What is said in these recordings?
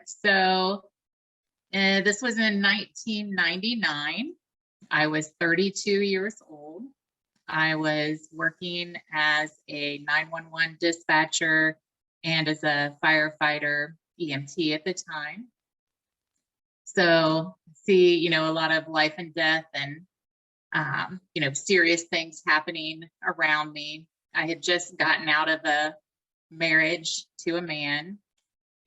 So this was in 1999. I was 32 years old. I was working as a 911 dispatcher and as a firefighter EMT at the time. So see, a lot of life and death and, serious things happening around me. I had just gotten out of a marriage to a man.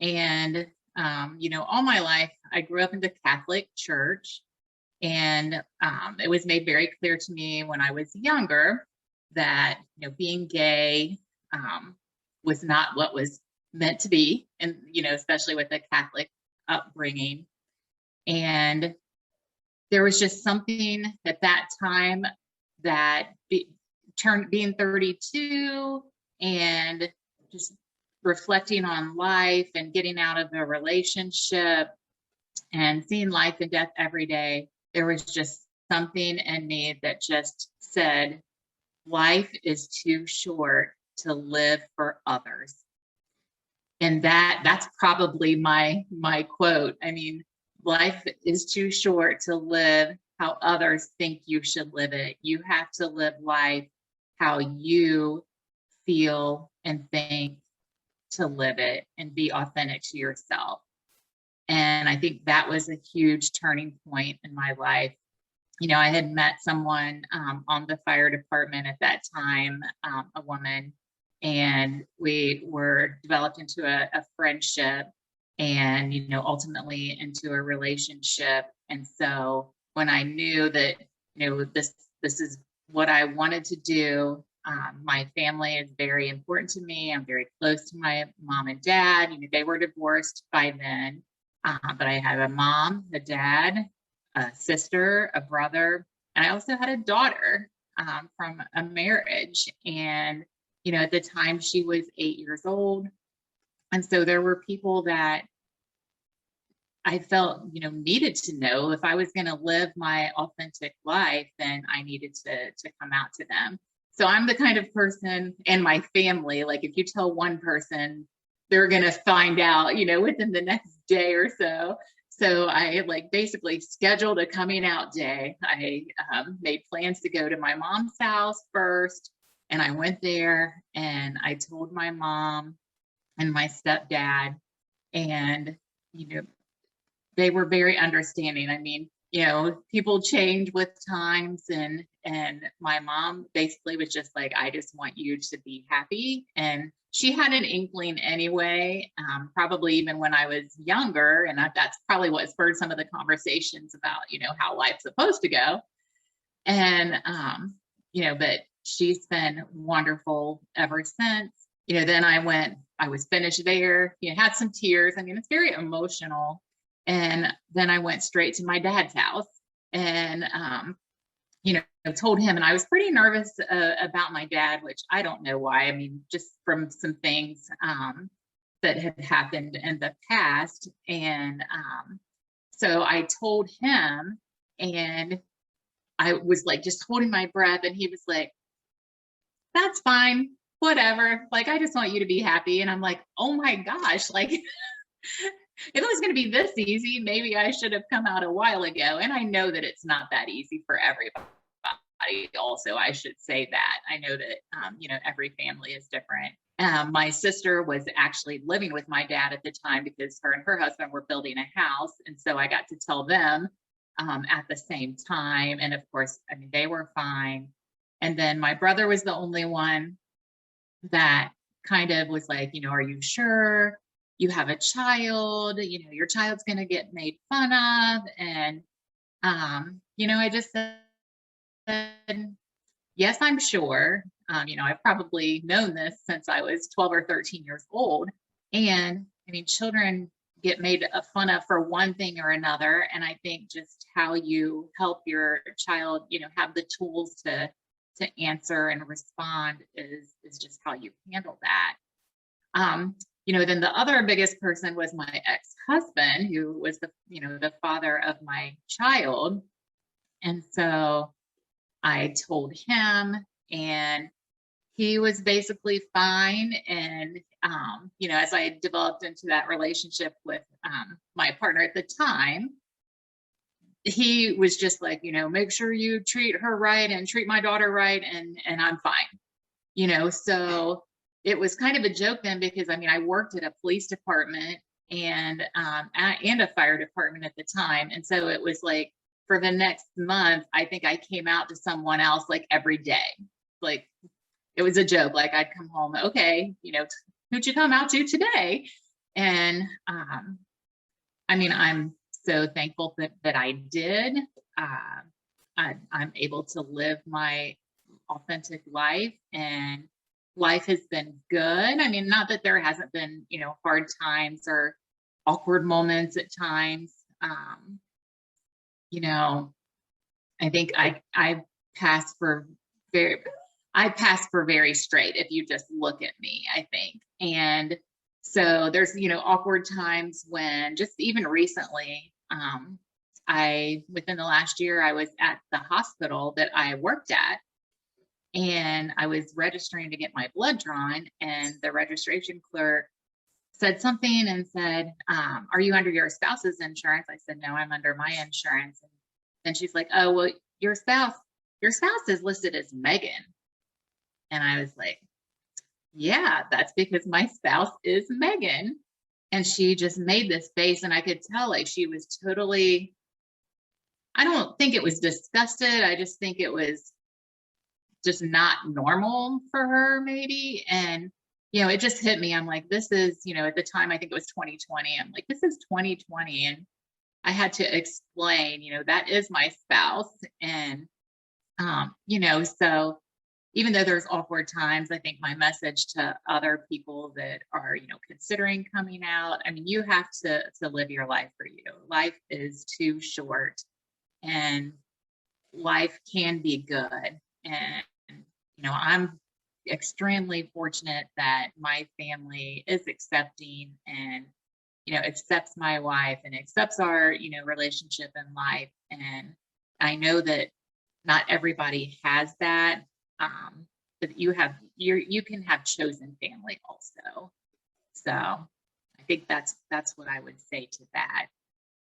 And, all my life, I grew up in the Catholic Church. And it was made very clear to me when I was younger that, being gay was not what was meant to be. And, especially with a Catholic upbringing. And there was just something at that time that being 32 and just reflecting on life and getting out of a relationship and seeing life and death every day, there was just something in me that just said, life is too short to live for others. And that's probably my quote. I mean, life is too short to live how others think you should live it. You have to live life how you feel and think to live it and be authentic to yourself. And I think that was a huge turning point in my life. I had met someone on the fire department at that time, a woman, and we were developed into a friendship and, ultimately into a relationship. And so when I knew that, this is what I wanted to do, my family is very important to me. I'm very close to my mom and dad. They were divorced by then, but I had a mom, a dad, a sister, a brother, and I also had a daughter from a marriage. And, at the time she was 8 years old. And so there were people that I felt, needed to know if I was going to live my authentic life, then I needed to come out to them. So I'm the kind of person, and my family, like if you tell one person, they're going to find out, within the next day or so. So I basically scheduled a coming out day. I made plans to go to my mom's house first. And I went there and I told my mom and my stepdad, and, they were very understanding. I mean, people change with times, and my mom basically was just like, I just want you to be happy. And she had an inkling anyway, probably even when I was younger. And that's probably what spurred some of the conversations about, how life's supposed to go. And, but she's been wonderful ever since. Then I was finished there, had some tears. I mean, it's very emotional. And then I went straight to my dad's house and, told him, and I was pretty nervous about my dad, which I don't know why. I mean, just from some things that had happened in the past. And so I told him, and I was just holding my breath, and he was like, that's fine, whatever. I just want you to be happy. And I'm like, oh my gosh, if it was going to be this easy, maybe I should have come out a while ago. And I know that it's not that easy for everybody. Also, I should say that. I know that, every family is different. My sister was actually living with my dad at the time because her and her husband were building a house. And so I got to tell them at the same time. And of course, I mean, they were fine. And then my brother was the only one that kind of was like, are you sure you have a child? Your child's going to get made fun of. And, I just said, yes, I'm sure. I've probably known this since I was 12 or 13 years old. And I mean, children get made fun of for one thing or another. And I think just how you help your child, have the tools to answer and respond is just how you handle that. Then the other biggest person was my ex-husband, who was the father of my child. And so I told him, and he was basically fine. And, you know, as I developed into that relationship with my partner at the time, he was just like, you know, make sure you treat her right and treat my daughter right, and I'm fine, you know. So it was kind of a joke then, because I mean, I worked at a police department and a fire department at the time, and so it was like for the next month, I think I came out to someone else like every day. Like it was a joke. Like I'd come home, okay, you know, who'd you come out to today? And I mean, I'm so thankful that I did. I'm able to live my authentic life, and life has been good. I mean, not that there hasn't been, you know, hard times or awkward moments at times. You know, I think I pass for very I pass for very straight if you just look at me, I think. And so there's, you know, awkward times when just even recently, within the last year, I was at the hospital that I worked at, and I was registering to get my blood drawn, and the registration clerk said something and said, are you under your spouse's insurance? I said, no, I'm under my insurance. And then she's like, oh, well, your spouse is listed as Megan. And I was like, yeah, that's because my spouse is Megan. And she just made this face, and I could tell like she was totally, I don't think it was disgusted. I just think it was just not normal for her, maybe. And, you know, it just hit me. I'm like, this is, you know, at the time, I think it was 2020. I'm like, this is 2020. And I had to explain, you know, that is my spouse. And, you know, so even though there's awkward times, I think my message to other people that are, you know, considering coming out, I mean, you have to live your life for you. Life is too short, and life can be good. And, you know, I'm extremely fortunate that my family is accepting and, you know, accepts my wife and accepts our, you know, relationship in life. And I know that not everybody has that. But you can have chosen family also. So I think that's what I would say to that.